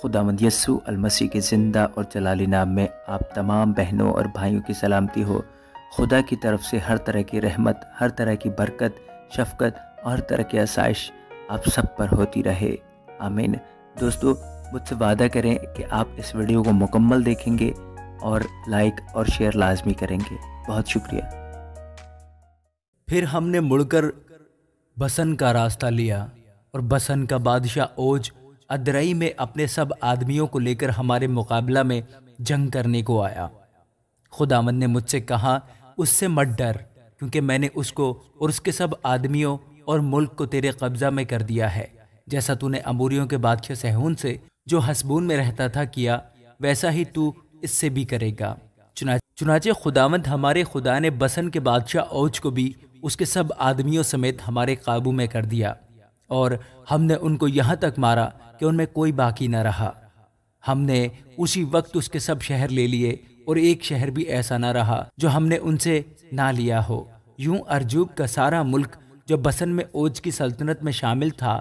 خداوند یسوع المسیح کے زندہ اور جلالی نام میں آپ تمام بہنوں اور بھائیوں کی سلامتی ہو۔ خدا کی طرف سے ہر طرح کی رحمت، ہر طرح کی برکت، شفقت اور ہر طرح کی آسائش آپ سب پر ہوتی رہے، آمین۔ دوستو، مجھ سے وعدہ کریں کہ آپ اس ویڈیو کو مکمل دیکھیں گے اور لائک اور شیئر لازمی کریں گے۔ بہت شکریہ۔ پھر ہم نے مڑ کر بسن کا راستہ لیا اور بسن کا بادشاہ اوج ادرئی میں اپنے سب آدمیوں کو لے کر ہمارے مقابلہ میں جنگ کرنے کو آیا۔ خداوند نے مجھ سے کہا، اس سے مت ڈر، کیونکہ میں نے اس کو اور اس کے سب آدمیوں اور ملک کو تیرے قبضہ میں کر دیا ہے۔ جیسا تو نے اموریوں کے بادشاہ سیہون سے جو حسبون میں رہتا تھا کیا، ویسا ہی تو اس سے بھی کرے گا۔ چنانچہ خداوند ہمارے خدا نے بسن کے بادشاہ اوج کو بھی اس کے سب آدمیوں سمیت ہمارے قابو میں کر دیا، اور ہم نے ان کو یہاں تک مارا کہ ان میں کوئی باقی نہ رہا۔ ہم نے اسی وقت اس کے سب شہر لے لیے، اور ایک شہر بھی ایسا نہ رہا جو ہم نے ان سے نہ لیا ہو۔ یوں ارجوب کا سارا ملک جو بسن میں اوج کی سلطنت میں شامل تھا،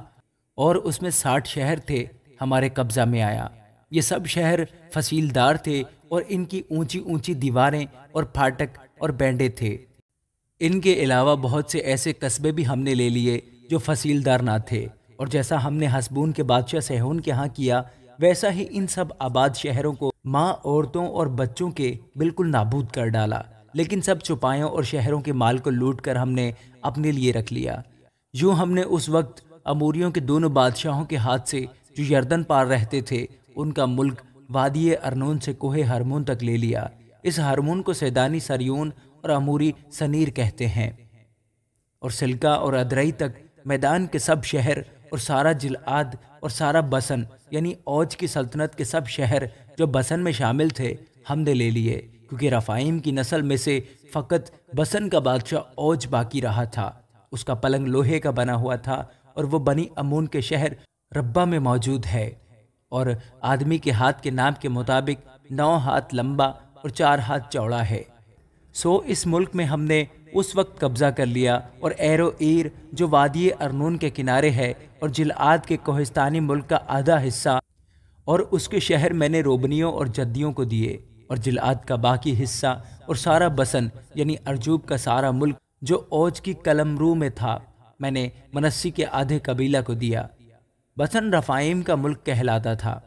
اور اس میں 60 شہر تھے، ہمارے قبضہ میں آیا۔ یہ سب شہر فصیلدار تھے، اور ان کی اونچی اونچی دیواریں اور پھاٹک اور بینڈے تھے۔ ان کے علاوہ بہت سے ایسے قصبے بھی ہم نے لے لیے جو فصیلدار نہ تھے، اور جیسا ہم نے حسبون کے بادشاہ سیہون کے ہاں کیا، ویسا ہی ان سب آباد شہروں کو ماں، عورتوں اور بچوں کے بالکل نابود کر ڈالا، لیکن سب چوپایوں اور شہروں کے مال کو لوٹ کر ہم نے اپنے لیے رکھ لیا۔ یوں ہم نے اس وقت اموریوں کے دونوں بادشاہوں کے ہاتھ سے جو یردن پار رہتے تھے، ان کا ملک وادی ارنون سے کوہ ہرمون تک لے لیا۔ اس ہرمون کو سیدانی سریون اور اموری سنیر کہتے ہیں، اور سلکا اور ادرئی تک میدان کے سب شہر اور سارا جلعاد اور سارا بسن، یعنی اوج کی سلطنت کے سب شہر جو بسن میں شامل تھے، ہم نے لے لیے، کیونکہ رفائیم کی نسل میں سے فقط بسن کا بادشاہ اوج باقی رہا تھا۔ اس کا پلنگ لوہے کا بنا ہوا تھا، اور وہ بنی امون کے شہر ربا میں موجود ہے، اور آدمی کے ہاتھ کے ناپ کے مطابق 9 ہاتھ لمبا اور 4 ہاتھ چوڑا ہے۔ سو اس ملک میں ہم نے اس وقت قبضہ کر لیا، اور ایرو ایر جو وادی ارنون کے کنارے ہے، اور جلعاد کے کوہستانی ملک کا آدھا حصہ اور اس کے شہر میں نے روبنیوں اور جدیوں کو دیے، اور جلعاد کا باقی حصہ اور سارا بسن یعنی ارجوب کا سارا ملک جو اوج کی قلمرو میں تھا، میں نے منسی کے آدھے قبیلہ کو دیا۔ بسن رفائیم کا ملک کہلاتا تھا،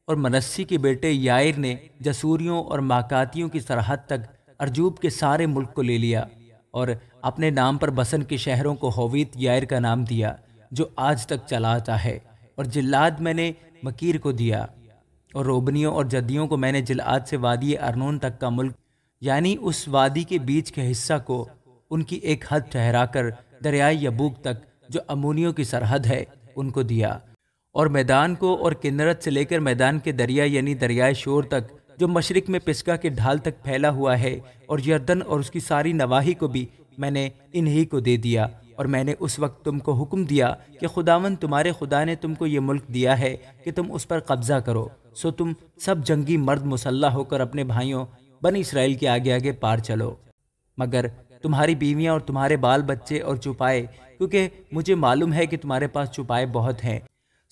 اور منسی کے بیٹے یائر نے جسوریوں اور ماکاتیوں کی سرحد تک ارجوب کے سارے ملک کو لے لیا، اور اپنے نام پر بسن کے شہروں کو ہوویت یائر کا نام دیا، جو آج تک چلا آتا ہے۔ اور جلعاد میں نے مکیر کو دیا، اور روبنیوں اور جدیوں کو میں نے جلعاد سے وادی ارنون تک کا ملک، یعنی اس وادی کے بیچ کے حصہ کو، ان کی ایک حد ٹھہرا کر دریائے یبوک تک جو امونیوں کی سرحد ہے، ان کو دیا، اور میدان کو، اور کنرت سے لے کر میدان کے دریا یعنی دریائے شور تک جو مشرق میں پسگا کے ڈھال تک پھیلا ہوا ہے، اور یردن اور اس کی ساری نواحی کو بھی میں نے انہی کو دے دیا۔ اور میں نے اس وقت تم کو حکم دیا کہ خداوند تمہارے خدا نے تم کو یہ ملک دیا ہے کہ تم اس پر قبضہ کرو، سو تم سب جنگی مرد مسلح ہو کر اپنے بھائیوں بنی اسرائیل کے آگے آگے پار چلو، مگر تمہاری بیویاں اور تمہارے بال بچے اور چوپائے، کیونکہ مجھے معلوم ہے کہ تمہارے پاس چوپائے بہت ہیں،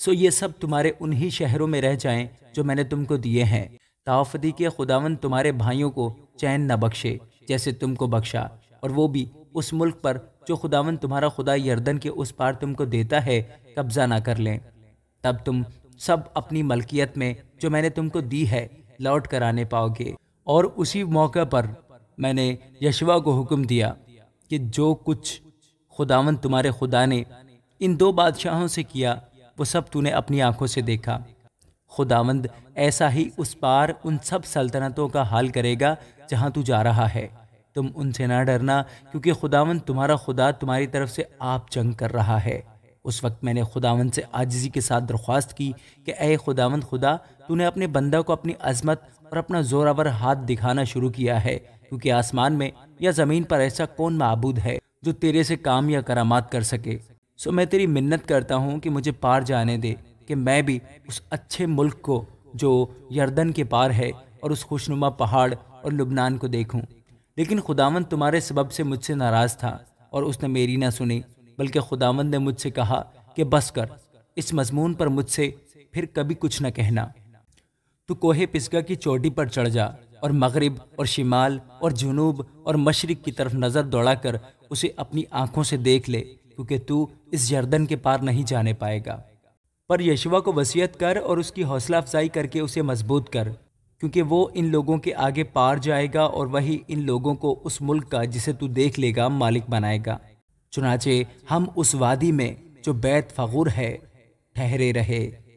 سو یہ سب تمہارے انہی شہروں میں رہ جائیں جو میں نے تم کو دیے ہیں، تاوفدی کے خداوند تمہارے بھائیوں کو چین نہ بخشے جیسے تم کو بخشا، اور وہ بھی اس ملک پر جو خداوند تمہارا خدا یردن کے اس پار تم کو دیتا ہے قبضہ نہ کر لیں۔ تب تم سب اپنی ملکیت میں جو میں نے تم کو دی ہے لوٹ کر آنے پاؤ گے۔ اور اسی موقع پر میں نے یشوا کو حکم دیا کہ جو کچھ خداوند تمہارے خدا نے ان 2 بادشاہوں سے کیا، وہ سب تو نے اپنی آنکھوں سے دیکھا۔ خداوند ایسا ہی اس پار ان سب سلطنتوں کا حال کرے گا جہاں تو جا رہا ہے۔ تم ان سے نہ ڈرنا، کیونکہ خداوند تمہارا خدا تمہاری طرف سے آپ جنگ کر رہا ہے۔ اس وقت میں نے خداوند سے عاجزی کے ساتھ درخواست کی کہ اے خداوند خدا، تو نے اپنے بندہ کو اپنی عظمت اور اپنا زوراور ہاتھ دکھانا شروع کیا ہے، کیونکہ آسمان میں یا زمین پر ایسا کون معبود ہے جو تیرے سے کام یا کرامات کر سکے۔ سو میں تیری منت کرتا ہوں کہ مجھے پار جانے دے، کہ میں بھی اس اچھے ملک کو جو یردن کے پار ہے، اور اس خوشنما پہاڑ اور لبنان کو دیکھوں۔ لیکن خداوند تمہارے سبب سے مجھ سے ناراض تھا، اور اس نے میری نہ سنی، بلکہ خداوند نے مجھ سے کہا کہ بس کر، اس مضمون پر مجھ سے پھر کبھی کچھ نہ کہنا۔ تو کوہ پسگا کی چوٹی پر چڑھ جا اور مغرب اور شمال اور جنوب اور مشرق کی طرف نظر دوڑا کر اسے اپنی آنکھوں سے دیکھ لے، کیونکہ تو اس یردن کے پار نہیں جانے پائے گا۔ پر یشوع کو وصیت کر اور اس کی حوصلہ افزائی کر کے اسے مضبوط کر، کیونکہ وہ ان لوگوں کے آگے پار جائے گا اور وہی ان لوگوں کو اس ملک کا جسے تو دیکھ لے گا مالک بنائے گا۔ چنانچہ ہم اس وادی میں جو بیت فغور ہے ٹھہرے رہے۔